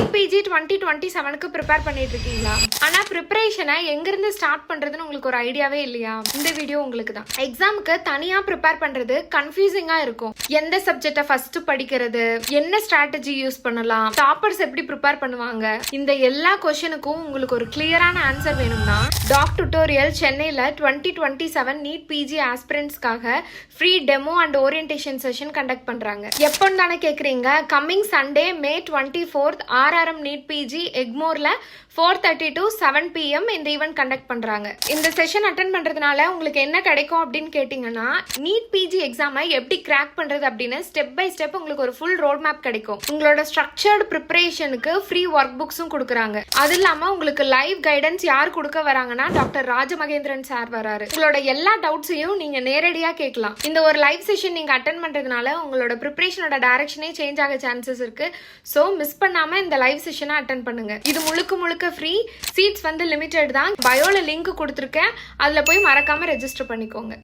NEET PG 2027க்கு prepare பண்ணிட்டு இருக்கீங்களா? ஆனா ப்ரிப்பரேஷனை எங்கிருந்து ஸ்டார்ட் பண்றதுன்னு உங்களுக்கு ஒரு ஐடியாவே இல்லையா? இந்த வீடியோ உங்களுக்கு தான். எக்ஸாமுக்கு தனியா ப்ரிப்பேர் பண்றது கன்ஃபியூசிங்கா இருக்கும். எந்த சப்ஜெக்ட ஃபர்ஸ்ட் படிக்கிறது, என்ன ஸ்ட்ராட்டஜி யூஸ் பண்ணலாம், டாப்பர்ஸ் எப்படி ப்ரிப்பேர் பண்ணுவாங்க, இந்த எல்லா கொஸ்டினுக்கும் உங்களுக்கு ஒரு கிளியரான ஆன்சர் வேணும்னா டாக் டுட்டோரியல் சென்னையில 2027 நீட் பிஜி ஆஸ்பிரண்ட்ஸ்க்காக free demo and orientation session conduct பண்றாங்க. எப்போன்னு தானே கேக்குறீங்க? Coming Sunday May 24th RRM NEET PG எக்மோர்ல 4:30 to 7 PM இந்த ஈவென்ட் கண்டக்ட் பண்றாங்க. இந்த செஷன் அட்டென்ட் பண்றதுனால உங்களுக்கு என்ன கிடைக்கும் அப்படின்னு கேட்டீங்கன்னா, நீட் பிஜி எக்ஸாமை எப்படி கிராக் பண்றது அப்படின்னு ஸ்டெப் பை ஸ்டெப் உங்களுக்கு ஒரு ஃபுல் ரோட் மேப் கிடைக்கும். உங்களோட ஸ்ட்ரக்சர்டு ப்ரிப்பரேஷனுக்கு ஃப்ரீ ஒர்க் புக்ஸும் கொடுக்குறாங்க. அது இல்லாம உங்களுக்கு லைவ் கைடன்ஸ் யார் கொடுக்க வராங்கன்னா டாக்டர் ராஜமகேந்திரன் சார் வராரு. உங்களோட எல்லா டவுட்ஸையும் நீங்க நேரடியா கேட்கலாம். இந்த ஒரு லைவ் செஷன் நீங்க அட்டென்ட் பண்றதுனால உங்களோட ப்ரிப்பரேஷனோட டைரக்ஷனே சேஞ்ச் ஆக சான்சஸ் இருக்கு. சோ மிஸ் பண்ணாம இந்த லைவ் செஷனை அட்டென்ட் பண்ணுங்க. இது முழுக்க ஃப்ரீ. சீட்ஸ் வந்து லிமிடெட் தான். பயோல லிங்க் கொடுத்துருக்கேன், அதுல போய் மறக்காம ரெஜிஸ்டர் பண்ணிக்கோங்க.